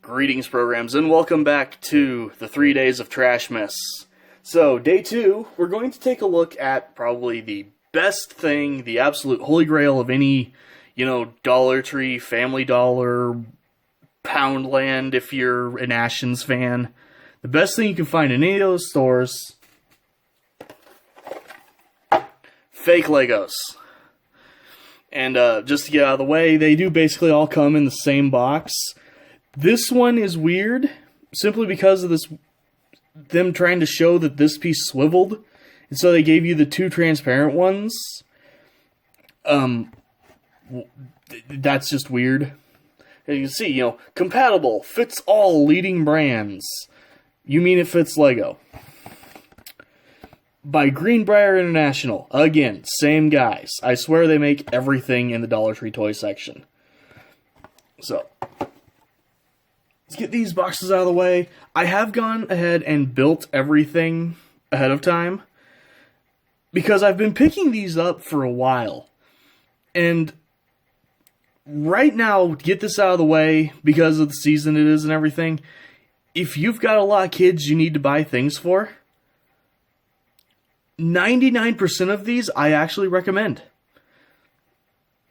Greetings, programs, and welcome back to the 3 days of Trashmas. So, day 2, we're going to take a look at probably the best thing, the absolute holy grail of any, Dollar Tree, Family Dollar, Poundland, if you're an Ashens fan. The best thing you can find in any of those stores, fake Legos. And just to get out of the way, they do basically all come in the same box. This one is weird, simply because of them trying to show that this piece swiveled, and so they gave you the two transparent ones. That's just weird. And you can see, compatible, fits all leading brands. You mean it fits Lego. By Greenbrier International. Again, same guys. I swear they make everything in the Dollar Tree toy section. So, let's get these boxes out of the way. I have gone ahead and built everything ahead of time, because I've been picking these up for a while. And right now, to get this out of the way, because of the season it is and everything, if you've got a lot of kids you need to buy things for, 99% of these I actually recommend.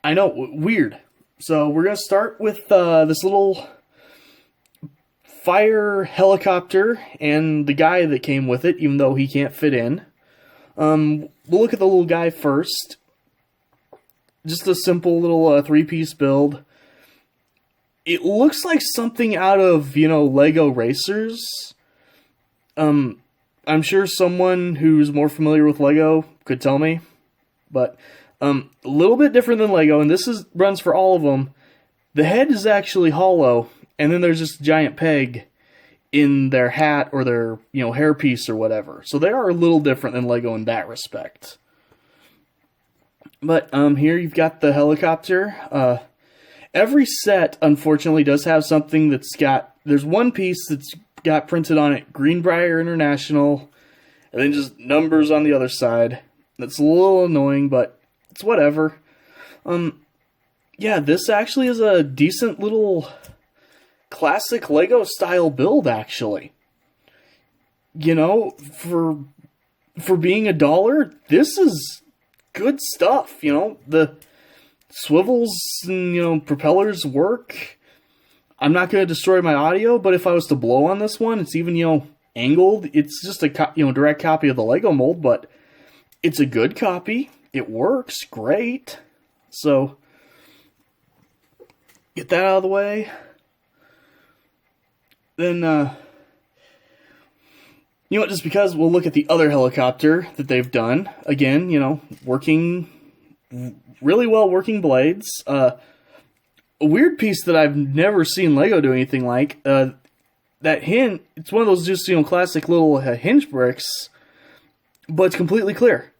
I know, weird. So we're going to start with this little fire helicopter and the guy that came with it, even though he can't fit in. We'll look at the little guy first. Just a simple little three-piece build. It looks like something out of, Lego Racers. I'm sure someone who's more familiar with Lego could tell me, but a little bit different than Lego, and this runs for all of them. The head is actually hollow, and then there's just a giant peg in their hat or their hairpiece or whatever. So they are a little different than Lego in that respect. But here you've got the helicopter. Every set, unfortunately, does have something there's one piece that's got printed on it, Greenbrier International, and then just numbers on the other side. That's a little annoying, but it's whatever. Yeah, this actually is a decent little classic Lego style build, actually. For being $1, this is good stuff. The swivels and, propellers work. I'm not going to destroy my audio, but if I was to blow on this one, it's even, angled. It's just a, direct copy of the Lego mold, but it's a good copy. It works great. So, get that out of the way. Then, just because we'll look at the other helicopter that they've done. Again, really well working blades. A weird piece that I've never seen Lego do anything like, that hinge, it's one of those just, classic little hinge bricks, but it's completely clear.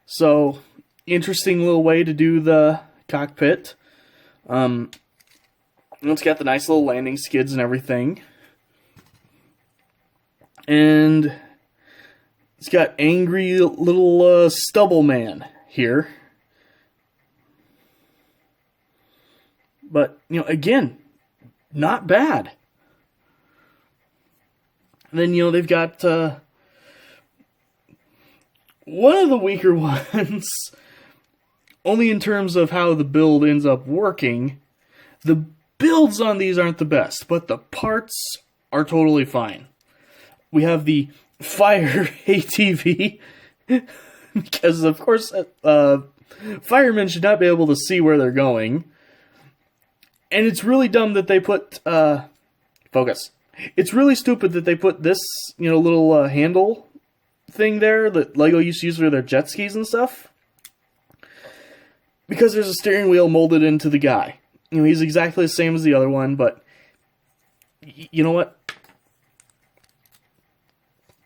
So, interesting little way to do the cockpit. It's got the nice little landing skids and everything. And it's got angry little stubble man here. But, again, not bad. And then, they've got one of the weaker ones, only in terms of how the build ends up working. The builds on these aren't the best, but the parts are totally fine. We have the fire ATV, because, of course, firemen should not be able to see where they're going. And it's really dumb that they put, focus. It's really stupid that they put this, little handle thing there that Lego used to use for their jet skis and stuff. Because there's a steering wheel molded into the guy. He's exactly the same as the other one, but you know what?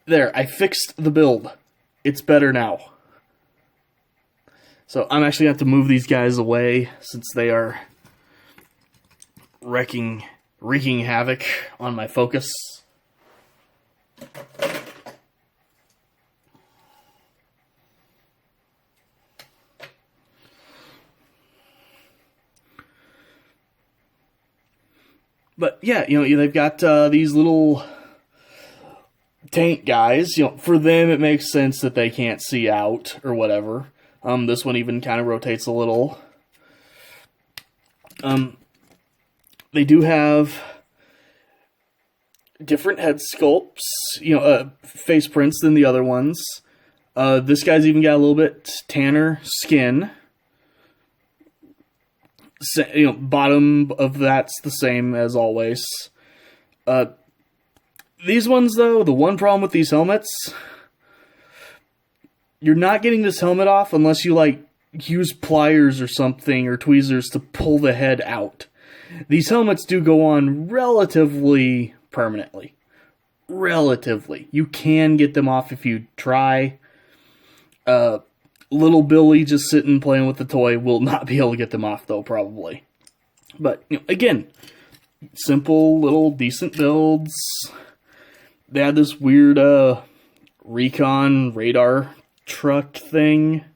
There, I fixed the build. It's better now. So I'm actually going to have to move these guys away since they are wreaking havoc on my focus. But yeah, they've got these little tank guys. For them, it makes sense that they can't see out or whatever. This one even kind of rotates a little. They do have different head sculpts, face prints than the other ones. This guy's even got a little bit tanner skin. Bottom of that's the same as always. These ones, though, the one problem with these helmets, you're not getting this helmet off unless you, use pliers or something, or tweezers to pull the head out. These helmets do go on relatively permanently. Relatively. You can get them off if you try. Little Billy just sitting playing with the toy will not be able to get them off, though, probably. But, again, simple, little, decent builds. They had this weird, recon radar truck thing.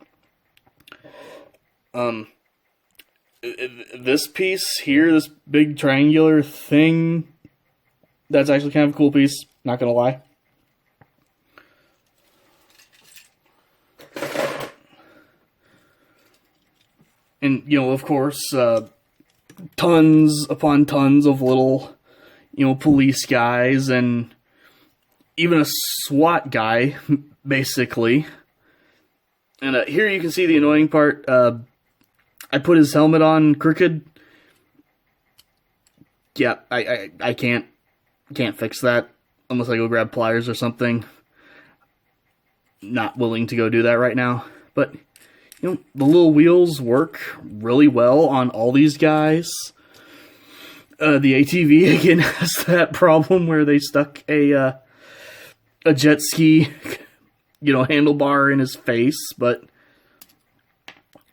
This piece here, this big triangular thing, that's actually kind of a cool piece, not gonna lie. And, of course, tons upon tons of little, police guys, and even a SWAT guy, basically. And here you can see the annoying part. I put his helmet on crooked. Yeah, I can't fix that unless I go grab pliers or something. Not willing to go do that right now. But, the little wheels work really well on all these guys. The ATV, again, has that problem where they stuck a jet ski, handlebar in his face, but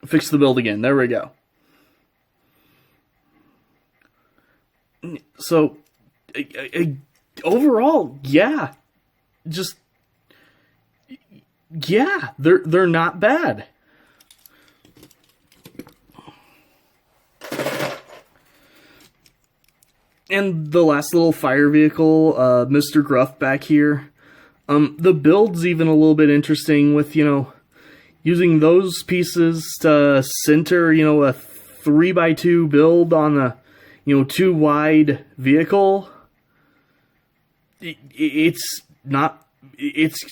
fix the build again. There we go. So, overall, yeah. They're not bad. And the last little fire vehicle, Mr. Gruff back here. The build's even a little bit interesting with, using those pieces to center, a 3x2 build on a, too wide vehicle. It's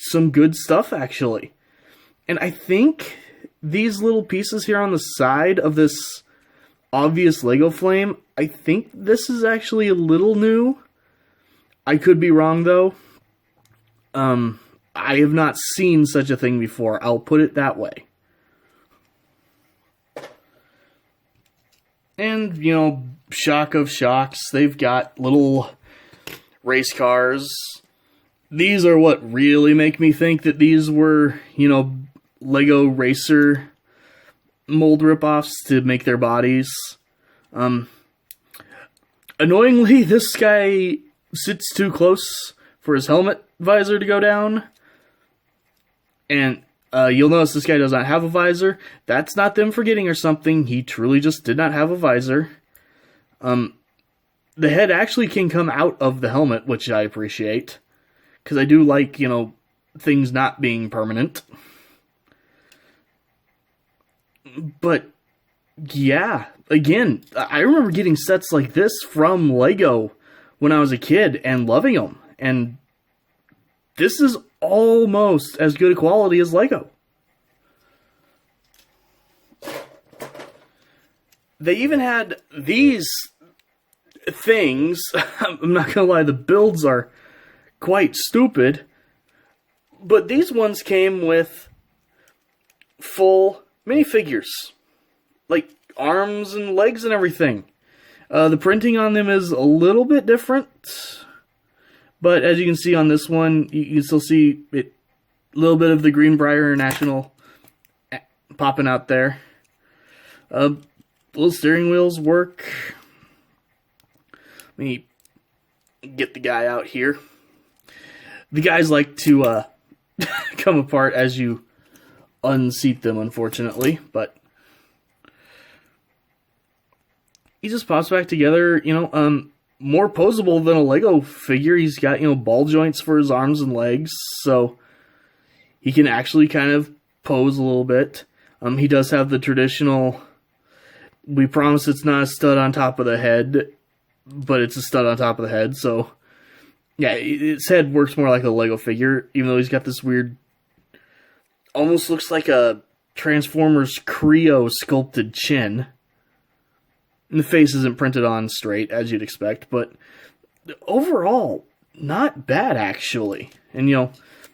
some good stuff, actually. And I think these little pieces here on the side of this obvious Lego flame, I think this is actually a little new. I could be wrong, though. I have not seen such a thing before. I'll put it that way. And, shock of shocks, they've got little race cars. These are what really make me think that these were, Lego racer mold ripoffs to make their bodies. Annoyingly, this guy sits too close for his helmet visor to go down. And you'll notice this guy does not have a visor. That's not them forgetting or something. He truly just did not have a visor. The head actually can come out of the helmet, which I appreciate. Because I do like, things not being permanent. But, yeah. Again, I remember getting sets like this from Lego when I was a kid and loving them. And this is almost as good a quality as Lego. They even had these things. I'm not going to lie, the builds are quite stupid. But these ones came with full minifigures. Like arms and legs and everything. The printing on them is a little bit different. But as you can see on this one, you can still see it, a little bit of the Greenbrier International popping out there. Little steering wheels work. Let me get the guy out here. The guys like to come apart as you unseat them, unfortunately, but he just pops back together. more posable than a Lego figure. He's got, ball joints for his arms and legs, so he can actually kind of pose a little bit. He does have the traditional, we promise it's not a stud on top of the head, but it's a stud on top of the head, so yeah, his head works more like a Lego figure, even though he's got this weird, almost looks like a Transformers Creo sculpted chin. And the face isn't printed on straight, as you'd expect, but overall, not bad, actually. And,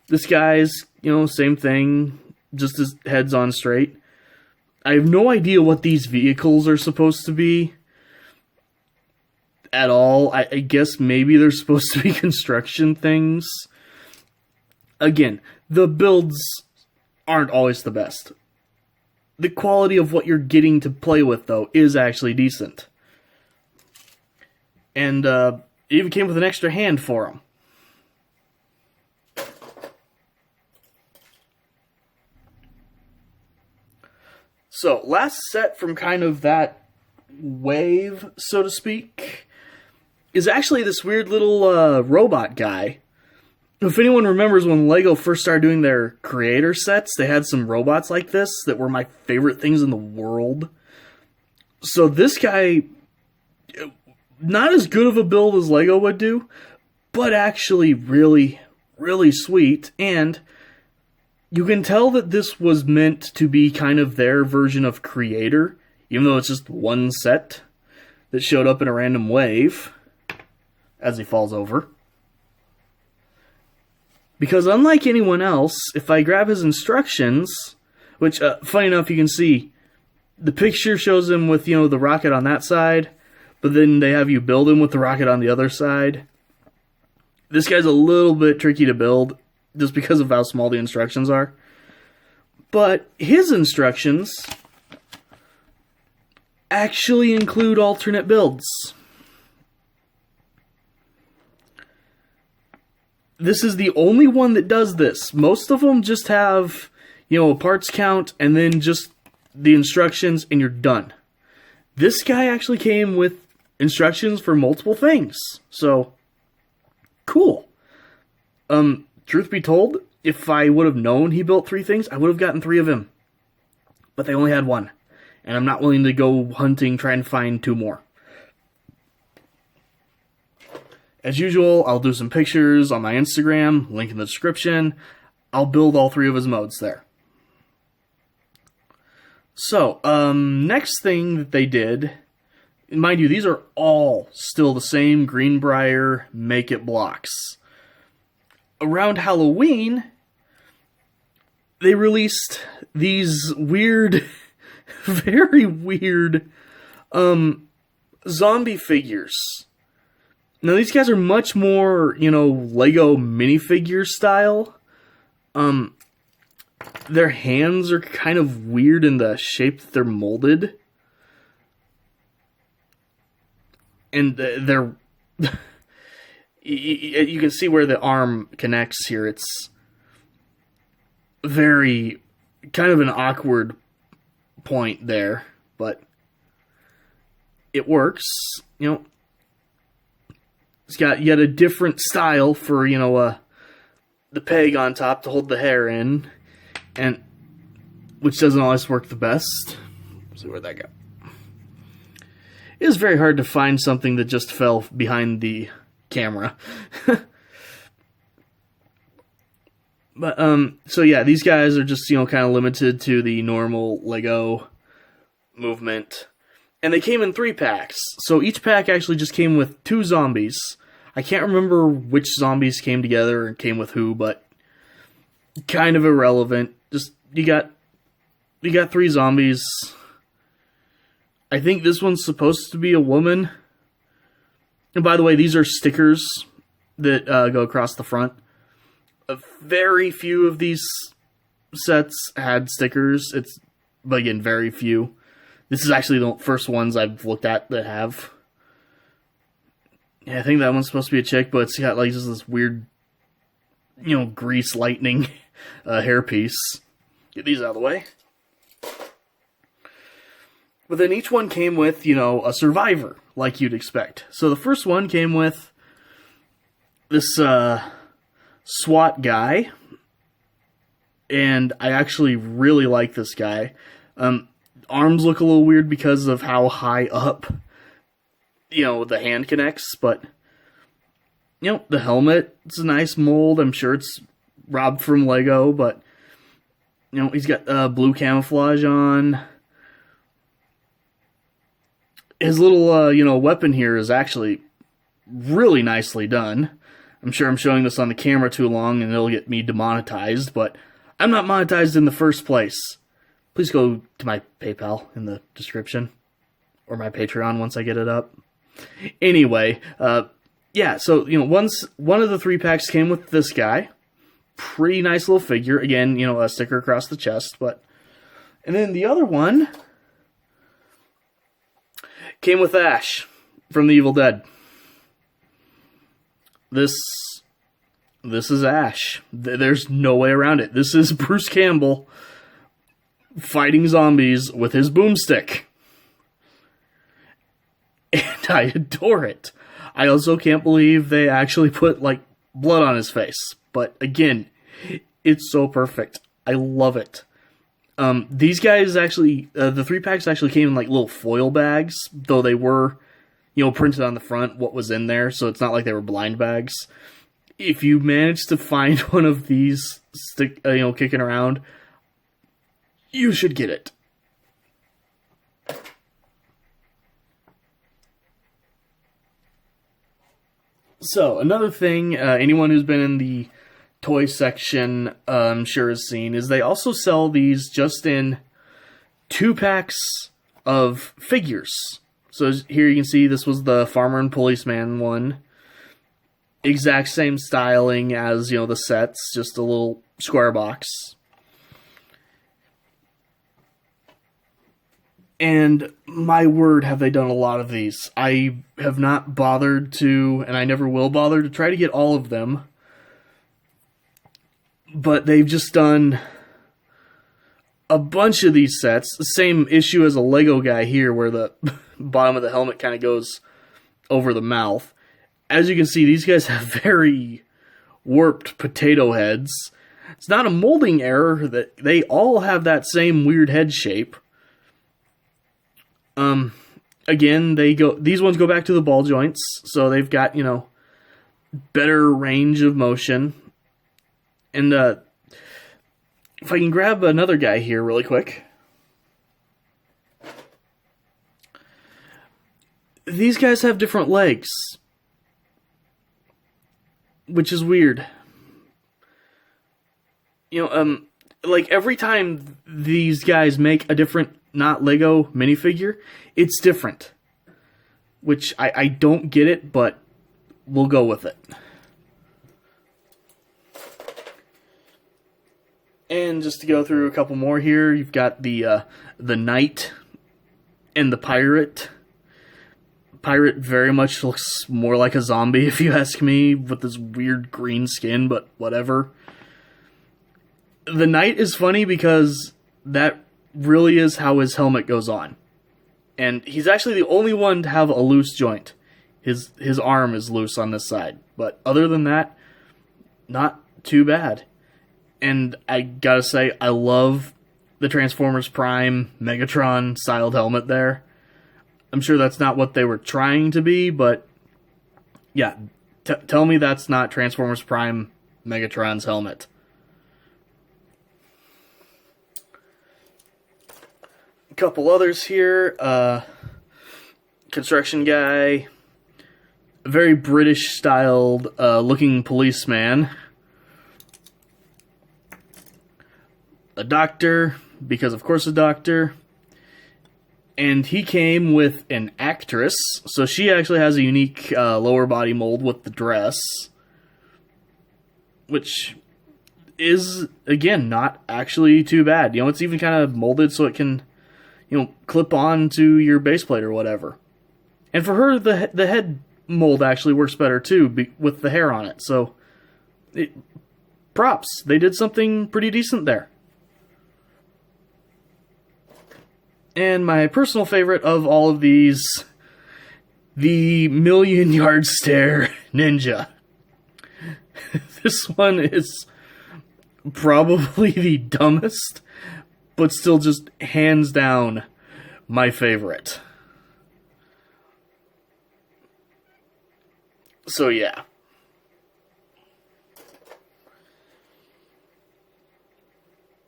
this guy's, same thing, just his head's on straight. I have no idea what these vehicles are supposed to be at all. I guess maybe they're supposed to be construction things. Again, the builds aren't always the best. The quality of what you're getting to play with, though, is actually decent. And it even came with an extra hand for him. So, last set from kind of that wave, so to speak, is actually this weird little robot guy. If anyone remembers when LEGO first started doing their creator sets, they had some robots like this that were my favorite things in the world. So this guy, not as good of a build as LEGO would do, but actually really, really sweet. And you can tell that this was meant to be kind of their version of creator, even though it's just one set that showed up in a random wave as he falls over. Because unlike anyone else, if I grab his instructions, which, funny enough, you can see, the picture shows him with, the rocket on that side, but then they have you build him with the rocket on the other side. This guy's a little bit tricky to build, just because of how small the instructions are. But his instructions actually include alternate builds. This is the only one that does this. Most of them just have, a parts count and then just the instructions and you're done. This guy actually came with instructions for multiple things. So, cool. Truth be told, if I would have known he built 3 things, I would have gotten 3 of him. But they only had 1. And I'm not willing to go hunting, trying to find 2 more. As usual, I'll do some pictures on my Instagram, link in the description. I'll build all 3 of his modes there. So, next thing that they did, mind you, these are all still the same Greenbrier Make-It blocks. Around Halloween, they released these weird, very weird, zombie figures. Now, these guys are much more, Lego minifigure style. Their hands are kind of weird in the shape that they're molded. And they're... you can see where the arm connects here. It's very... kind of an awkward point there. But it works, It's got yet a different style for, the peg on top to hold the hair in, and which doesn't always work the best. Let's see where'd that go. It is very hard to find something that just fell behind the camera. But, so yeah, these guys are just, kind of limited to the normal Lego movement. And they came in 3 packs. So each pack actually just came with 2 zombies. I can't remember which zombies came together and came with who, but kind of irrelevant. Just, you got 3 zombies. I think this one's supposed to be a woman. And by the way, these are stickers that go across the front. Very few of these sets had stickers. But again, very few. This is actually the first ones I've looked at that have. Yeah, I think that one's supposed to be a chick, but it's got like just this weird, grease lightning hairpiece. Get these out of the way. But then each one came with, a survivor, like you'd expect. So the first one came with this SWAT guy, and I actually really like this guy. Arms look a little weird because of how high up, the hand connects, but, the helmet, it's a nice mold. I'm sure it's robbed from Lego, but, he's got blue camouflage on. His little, weapon here is actually really nicely done. I'm sure I'm showing this on the camera too long and it'll get me demonetized, but I'm not monetized in the first place. Please go to my PayPal in the description, or my Patreon once I get it up. Anyway, yeah, so, one of the 3 packs came with this guy. Pretty nice little figure. Again, a sticker across the chest, and then the other one came with Ash from The Evil Dead. This is Ash. There's no way around it. This is Bruce Campbell fighting zombies with his boomstick. And I adore it. I also can't believe they actually put, blood on his face. But again, it's so perfect. I love it. These guys actually, the 3 packs actually came in little foil bags, though they were, printed on the front what was in there, so it's not like they were blind bags. If you manage to find one of these kicking around, you should get it. So, another thing, anyone who's been in the toy section, I'm sure has seen, is they also sell these just in 2 packs of figures. So here you can see this was the Farmer and Policeman one. Exact same styling as, the sets, just a little square box. And my word, have they done a lot of these. I have not bothered to, and I never will bother to try to get all of them. But they've just done a bunch of these sets. The same issue as a Lego guy here, where the bottom of the helmet kind of goes over the mouth. As you can see, these guys have very warped potato heads. It's not a molding error, that they all have that same weird head shape. Again, these ones go back to the ball joints, so they've got, better range of motion. And, if I can grab another guy here really quick. These guys have different legs, which is weird. Every time these guys make a different, not Lego minifigure, it's different. Which, I don't get it, but we'll go with it. And just to go through a couple more here, you've got the Knight and the Pirate. Pirate very much looks more like a zombie, if you ask me, with this weird green skin, but whatever. The Knight is funny because that really is how his helmet goes on. And he's actually the only one to have a loose joint. His arm is loose on this side. But other than that, not too bad. And I gotta say, I love the Transformers Prime Megatron styled helmet there. I'm sure that's not what they were trying to be, but yeah, tell me that's not Transformers Prime Megatron's helmet. A couple others here. Construction guy. A very British styled looking policeman. A doctor, because of course a doctor. And he came with an actress, so she actually has a unique lower body mold with the dress. Which is, again, not actually too bad. It's even kind of molded so it can, clip on to your base plate or whatever. And for her, the head mold actually works better too, with the hair on it. So, props. They did something pretty decent there. And my personal favorite of all of these, the Million Yard Stare Ninja. This one is probably the dumbest, but still just hands down my favorite. So yeah.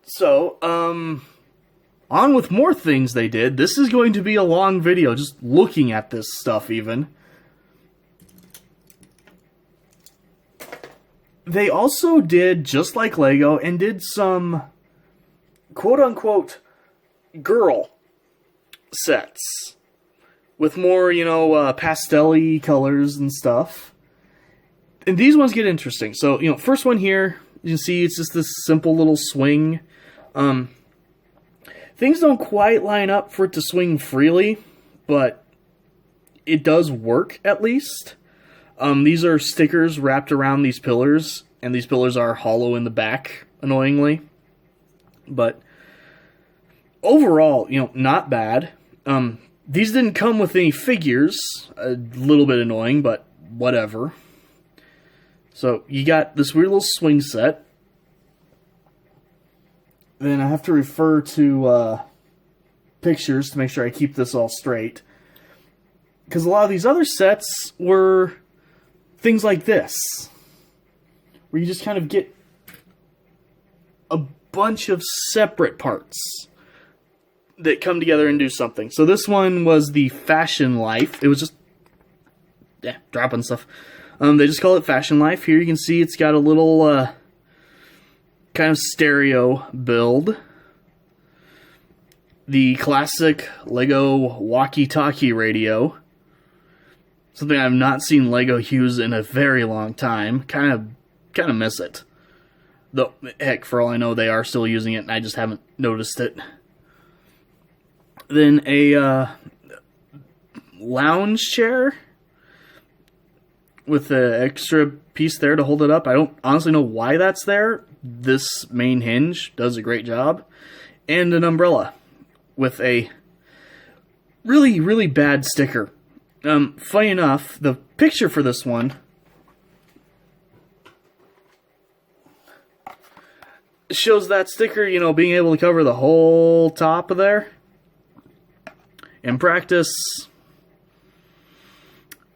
So, on with more things they did. This is going to be a long video, just looking at this stuff even. They also did, just like Lego, and did some quote-unquote girl sets. With more, you know, pastel-y colors and stuff. And these ones get interesting. So, you know, first one here, you can see it's just this simple little swing. Things don't quite line up for it to swing freely, but it does work at least. These are stickers wrapped around these pillars, and these pillars are hollow in the back, annoyingly. But overall, you know, not bad. These didn't come with any figures. A little bit annoying, but whatever. So, you got this weird little swing set. Then I have to refer to pictures to make sure I keep this all straight. Because a lot of these other sets were things like this. Where you just kind of get a bunch of separate parts that come together and do something. So this one was the Fashion Life. It was just, yeah, dropping stuff. They just call it Fashion Life. Here you can see it's got a little kind of stereo build. The classic Lego walkie-talkie radio. Something I've not seen Lego use in a very long time. Kind of miss it. Though, heck, for all I know, they are still using it, and I just haven't noticed it. Then a lounge chair with an extra piece there to hold it up. I don't honestly know why that's there. This main hinge does a great job. And an umbrella with a really, really bad sticker. Funny enough, the picture for this one shows that sticker, you know, being able to cover the whole top of there. In practice,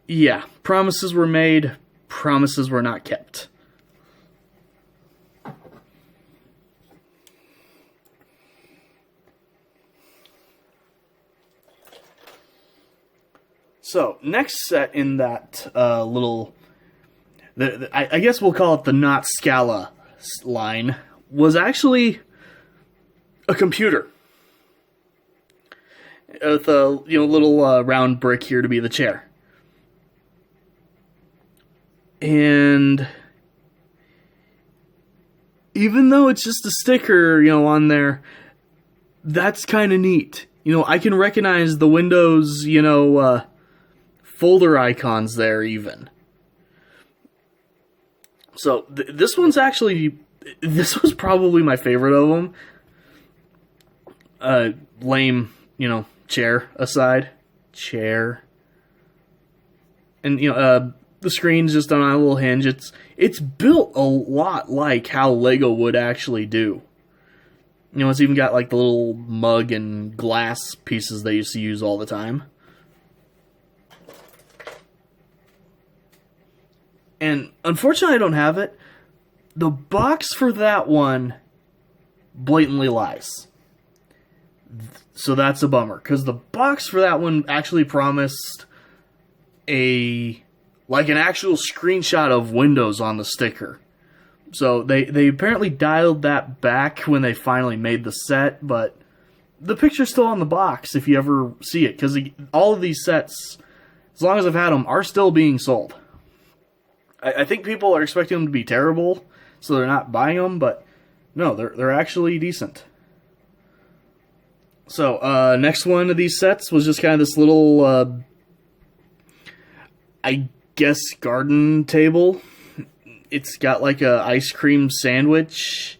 yeah, promises were made, promises were not kept. So, next set in that little, I guess we'll call it the Not Scala line, was actually a computer. With a little round brick here to be the chair. And even though it's just a sticker, you know, on there, that's kind of neat. You know, I can recognize the Windows, you know, folder icons there even. So this one's actually, this was probably my favorite of them. Lame, you know, chair aside. Chair. And, you know, the screen's just on a little hinge. It's built a lot like how Lego would actually do. You know, it's even got like the little mug and glass pieces they used to use all the time. And unfortunately I don't have it. The box for that one blatantly lies. So that's a bummer, because the box for that one actually promised an actual screenshot of Windows on the sticker. So they apparently dialed that back when they finally made the set, but the picture's still on the box if you ever see it, because all of these sets, as long as I've had them, are still being sold. I think people are expecting them to be terrible, so they're not buying them, but no, they're actually decent. So, next one of these sets was just kind of this little, I guess, garden table. It's got like a ice cream sandwich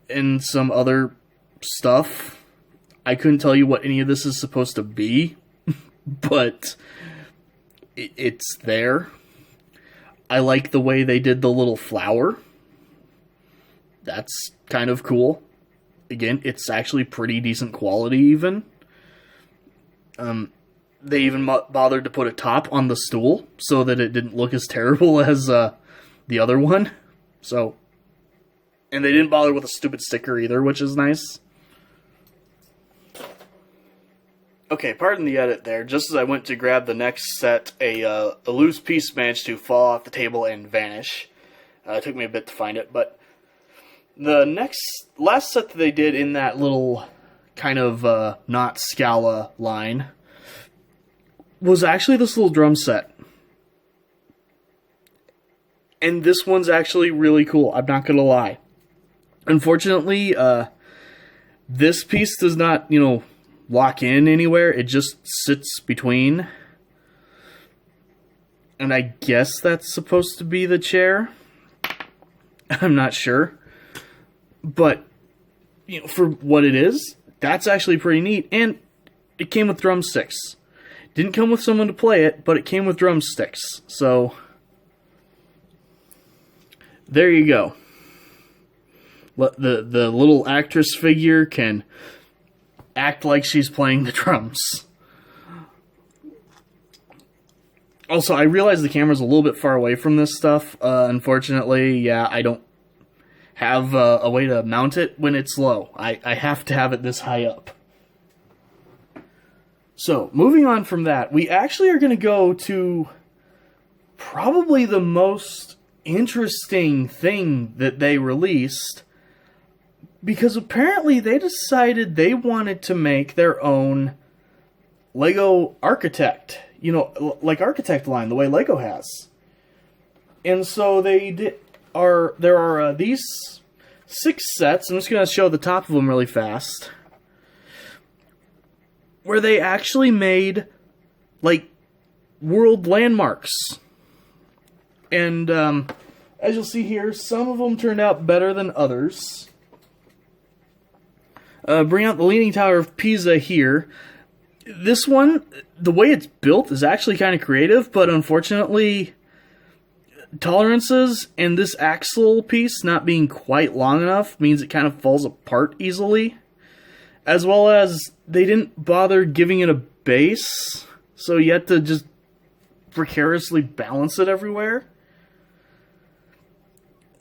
and some other stuff. I couldn't tell you what any of this is supposed to be, but it's there. I like the way they did the little flower. That's kind of cool. Again, it's actually pretty decent quality even. They even bothered to put a top on the stool so that it didn't look as terrible as the other one. So, and they didn't bother with a stupid sticker either, which is nice. Okay, pardon the edit there. Just as I went to grab the next set, a loose piece managed to fall off the table and vanish. It took me a bit to find it, but the last set that they did in that little kind of not Scala line was actually this little drum set. And this one's actually really cool, I'm not gonna lie. Unfortunately, this piece does not, lock in anywhere. It just sits between. And I guess that's supposed to be the chair. I'm not sure. But, for what it is, that's actually pretty neat. And it came with drumsticks. Didn't come with someone to play it, but it came with drumsticks. So, there you go. The little actress figure can act like she's playing the drums. Also, I realize the camera's a little bit far away from this stuff. Unfortunately, yeah, I don't have a way to mount it when it's low. I have to have it this high up. So, moving on from that, we actually are going to go to probably the most interesting thing that they released, because apparently they decided they wanted to make their own Lego Architect. Like Architect line, the way Lego has. And so there are these 6 sets. I'm just going to show the top of them really fast. Where they actually made, like, world landmarks. And, as you'll see here, some of them turned out better than others. Bring out the Leaning Tower of Pisa here. This one, the way it's built is actually kind of creative, but unfortunately, tolerances and this axle piece not being quite long enough means it kind of falls apart easily. As well as, they didn't bother giving it a base, so you have to just precariously balance it everywhere.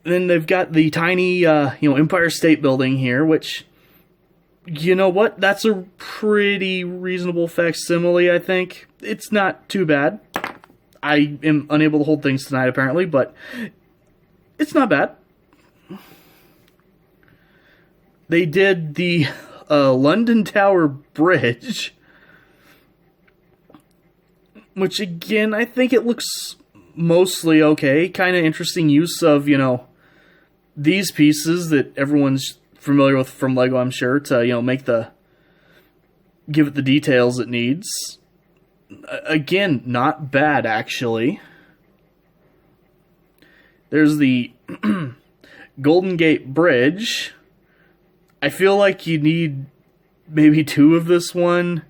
Then they've got the tiny, Empire State Building here, which, you know what? That's a pretty reasonable facsimile, I think. It's not too bad. I am unable to hold things tonight, apparently, but it's not bad. They did the London Tower Bridge, which, again, I think it looks mostly okay. Kind of interesting use of, these pieces that everyone's familiar with from Lego, I'm sure, to, give it the details it needs. Again, not bad, actually. There's the Golden Gate Bridge. I feel like you need maybe 2 of this one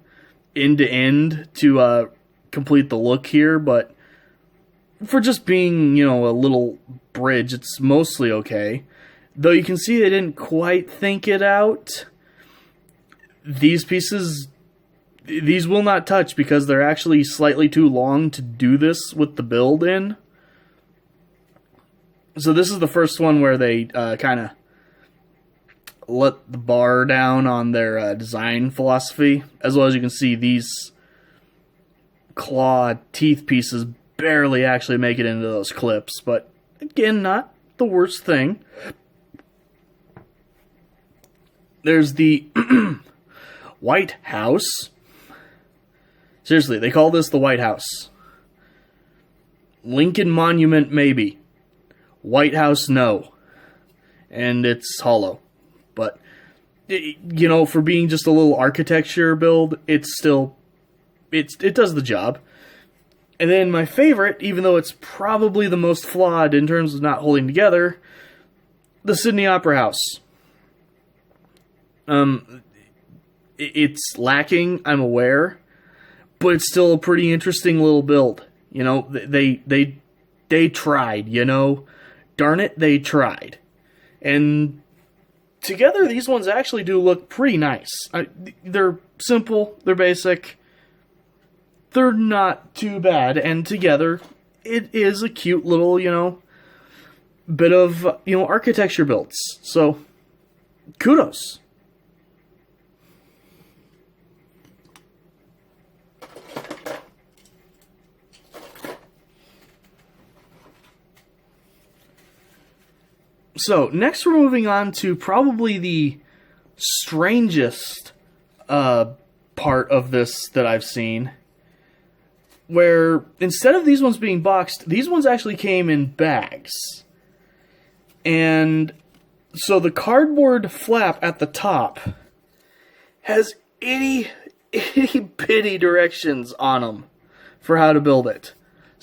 end to end to complete the look here, but for just being, a little bridge, it's mostly okay. Though you can see they didn't quite think it out. These pieces, these will not touch because they're actually slightly too long to do this with the build in. So this is the first one where they kind of let the bar down on their design philosophy. As well as you can see, these claw teeth pieces barely actually make it into those clips. But again, not the worst thing. There's the White House. Seriously, they call this the White House. Lincoln Monument, maybe. White House, no. And it's hollow. But, for being just a little architecture build, it's still, it does the job. And then my favorite, even though it's probably the most flawed in terms of not holding together, the Sydney Opera House. It's lacking, I'm aware, but it's still a pretty interesting little build. You know, they tried, you know? Darn it, they tried. And together, these ones actually do look pretty nice. They're simple, they're basic, they're not too bad, and together, it is a cute little, you know, bit of, you know, architecture builds. So, kudos. So, next we're moving on to probably the strangest part of this that I've seen, where instead of these ones being boxed, these ones actually came in bags. And so the cardboard flap at the top has itty bitty directions on them for how to build it.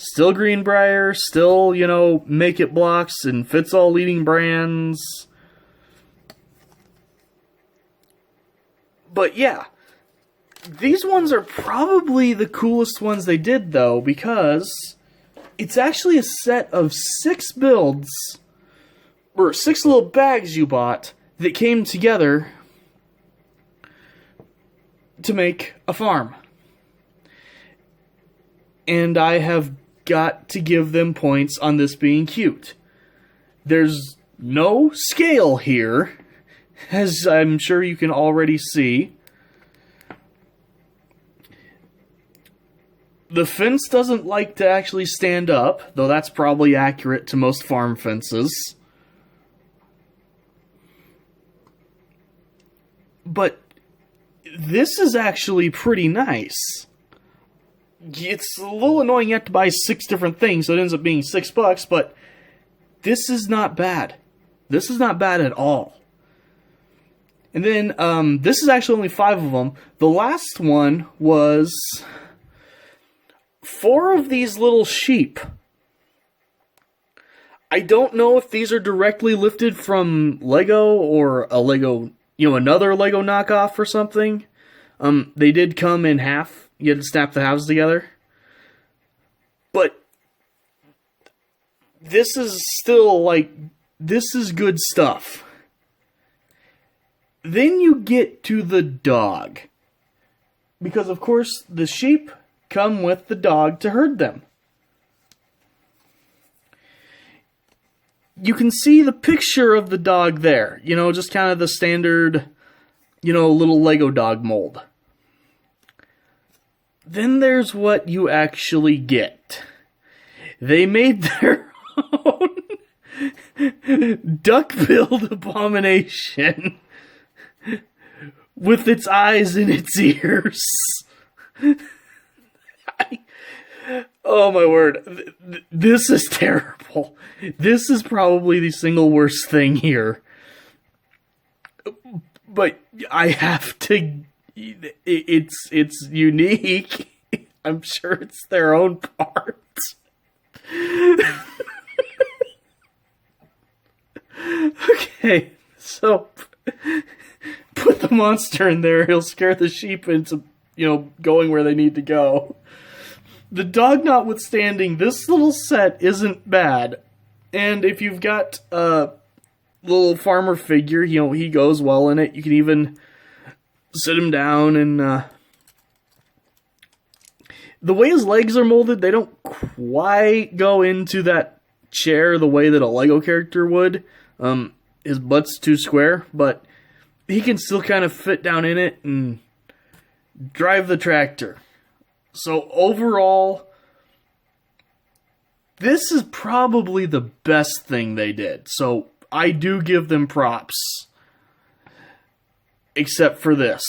Still Greenbrier, still, you know, make it blocks and fits all leading brands. But yeah, these ones are probably the coolest ones they did, though, because it's actually a set of 6 builds, or 6 little bags you bought, that came together to make a farm. And I have got to give them points on this being cute. There's no scale here, as I'm sure you can already see. The fence doesn't like to actually stand up, though that's probably accurate to most farm fences. But this is actually pretty nice. It's a little annoying you have to buy 6 different things, so it ends up being $6, but this is not bad. This is not bad at all. And then, this is actually only 5 of them. The last one was 4 of these little sheep. I don't know if these are directly lifted from Lego or a Lego, you know, another Lego knockoff or something. They did come in half. You had to snap the halves together. But this is still, like, this is good stuff. Then you get to the dog. Because, of course, the sheep come with the dog to herd them. You can see the picture of the dog there. You know, just kind of the standard, you know, little Lego dog mold. Then there's what you actually get. They made their own duck-billed abomination with its eyes and its ears. Oh my word. This is terrible. This is probably the single worst thing here. But I have to... It's unique. I'm sure it's their own part. Okay, so put the monster in there. He'll scare the sheep into, you know, going where they need to go. The dog notwithstanding, this little set isn't bad. And if you've got a little farmer figure, you know, he goes well in it. You can even sit him down and, the way his legs are molded, they don't quite go into that chair the way that a Lego character would. His butt's too square, but he can still kind of fit down in it and drive the tractor. So overall, this is probably the best thing they did. So I do give them props. Except for this.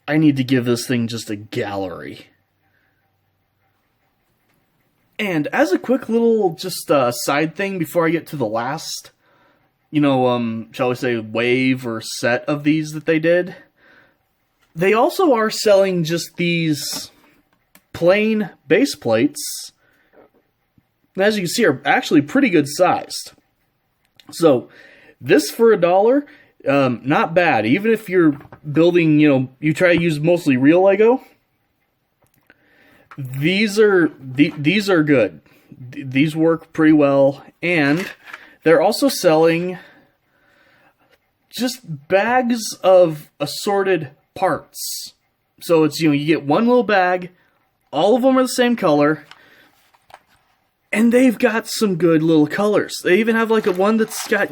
I need to give this thing just a gallery. And as a quick little just side thing before I get to the last, you know, shall we say wave or set of these that they did, they also are selling just these plain base plates. As you can see, are actually pretty good sized. So this for $1, not bad. Even if you're building, you try to use mostly real Lego. These are good. These work pretty well, and they're also selling just bags of assorted parts. So it's, you get one little bag, all of them are the same color, and they've got some good little colors. They even have like one that's got,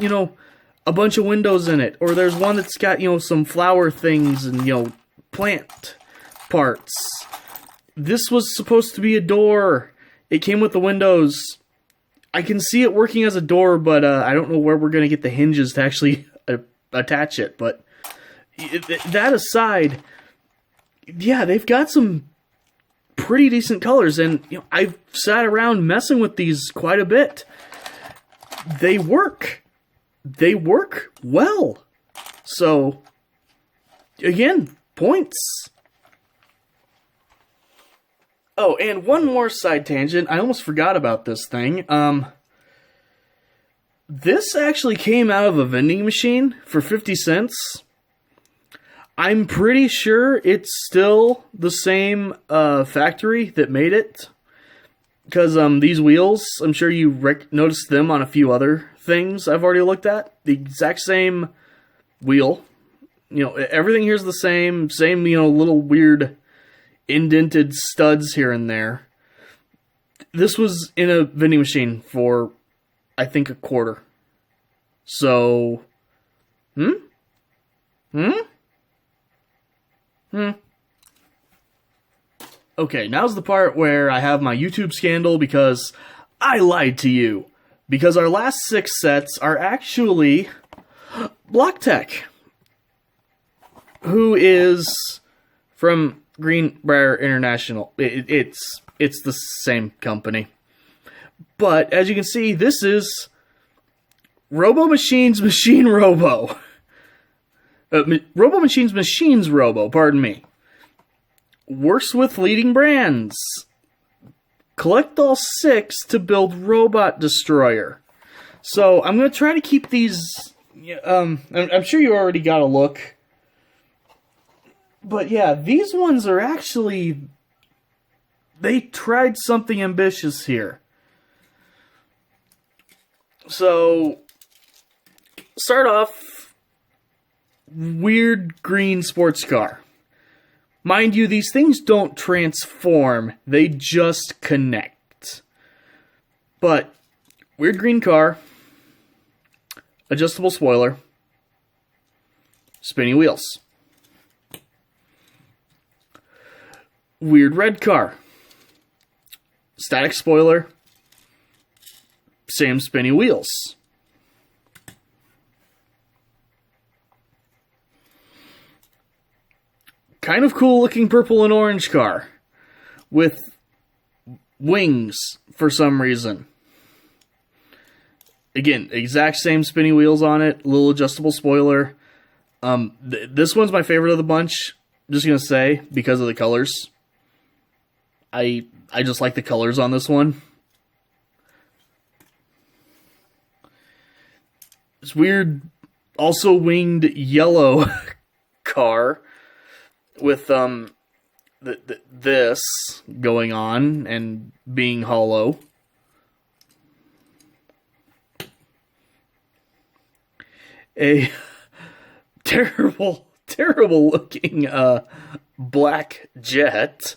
a bunch of windows in it, or there's one that's got, some flower things and, plant parts. This was supposed to be a door. It came with the windows. I can see it working as a door, but I don't know where we're going to get the hinges to actually attach it. But that aside, yeah, they've got some pretty decent colors. And I've sat around messing with these quite a bit. They work. They work well. So, again, points. Oh, and one more side tangent. I almost forgot about this thing. This actually came out of a vending machine for 50 cents. I'm pretty sure it's still the same factory that made it. Because these wheels, I'm sure you noticed them on a few other things I've already looked at. The exact same wheel. Everything here's the same. Same, little weird indented studs here and there. This was in a vending machine for, I think, $0.25. So, Okay, now's the part where I have my YouTube scandal because I lied to you. Because our last 6 sets are actually BlockTech, who is from Greenbrier International. It's the same company. But, as you can see, this is Robo Machines Machine Robo. Robo Machines Machines Robo, pardon me. Works with leading brands. Collect all 6 to build Robot Destroyer. So, I'm going to try to keep these... I'm sure you already got a look. But yeah, these ones are actually... They tried something ambitious here. So, start off... Weird green sports car. Mind you, these things don't transform. They just connect. But, weird green car. Adjustable spoiler. Spinny wheels. Weird red car. Static spoiler. Same spinny wheels. Kind of cool looking purple and orange car. With wings for some reason. Again, exact same spinny wheels on it. Little adjustable spoiler. This one's my favorite of the bunch. I'm just going to say, because of the colors. I just like the colors on this one. This weird, also winged yellow car with this going on and being hollow. A terrible looking black jet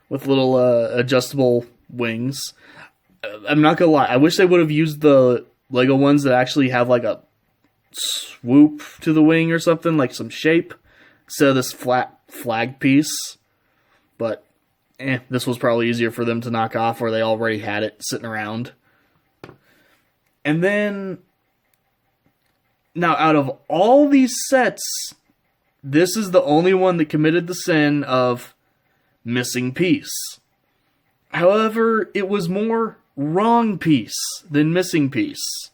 with little adjustable wings. I'm not gonna lie, I wish they would have used the Lego ones that actually have like a swoop to the wing or something, like some shape, instead of this flat flag piece. But this was probably easier for them to knock off, or they already had it sitting around. And then, now out of all these sets, this is the only one that committed the sin of missing piece. However, it was more wrong piece than missing piece.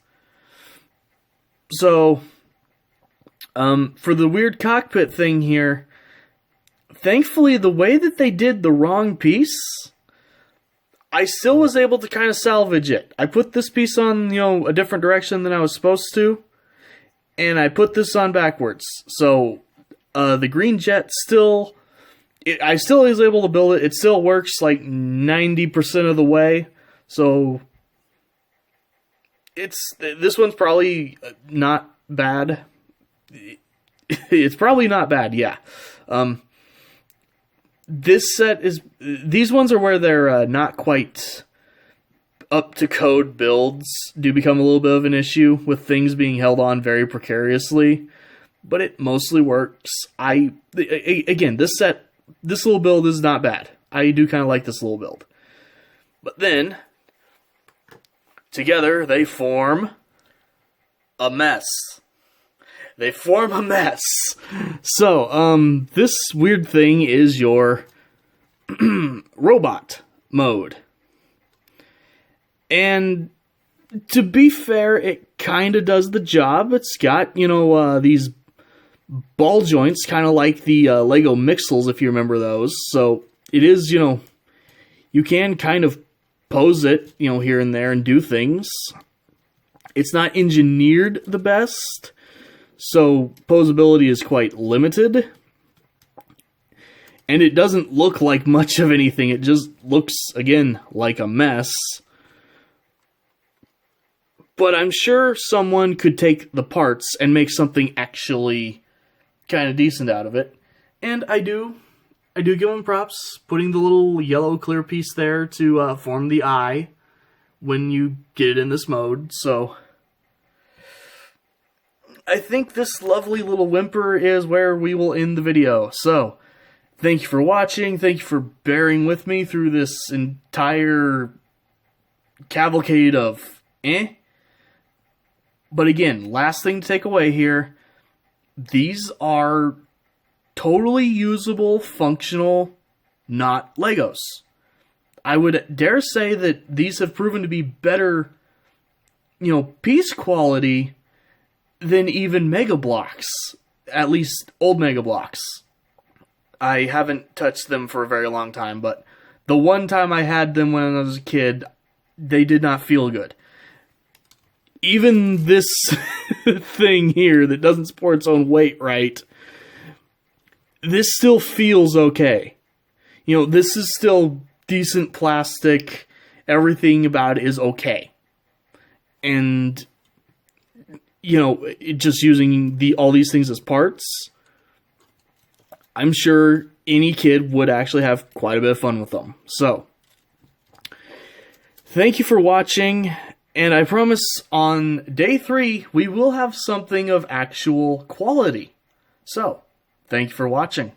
So, for the weird cockpit thing here, thankfully the way that they did the wrong piece, I still was able to kind of salvage it. I put this piece on, a different direction than I was supposed to, and I put this on backwards. So, the green jet still, I still was able to build it. It still works like 90% of the way. So, this one's probably not bad. It's probably not bad, yeah. This set is... These ones are where they're not quite up-to-code builds do become a little bit of an issue, with things being held on very precariously. But it mostly works. Again, this little build is not bad. I do kind of like this little build. But then, together, they form a mess. They form a mess. So, this weird thing is your robot mode. And to be fair, it kind of does the job. It's got, these ball joints, kind of like the Lego Mixels, if you remember those. So, it is, you can kind of pose it, here and there and do things. It's not engineered the best, so posability is quite limited. And it doesn't look like much of anything. It just looks, again, like a mess. But I'm sure someone could take the parts and make something actually kind of decent out of it. And I do give them props, putting the little yellow clear piece there to form the eye when you get it in this mode. So I think this lovely little whimper is where we will end the video. So thank you for watching. Thank you for bearing with me through this entire cavalcade of But again, last thing to take away here, these are totally usable, functional, not Legos. I would dare say that these have proven to be better, piece quality than even Mega Bloks. At least old Mega Bloks. I haven't touched them for a very long time, but the one time I had them when I was a kid, they did not feel good. Even this thing here that doesn't support its own weight right, this still feels okay. This is still decent plastic. Everything about it is okay. And, just using all these things as parts, I'm sure any kid would actually have quite a bit of fun with them. So, thank you for watching. And I promise on day 3, we will have something of actual quality. So, thank you for watching.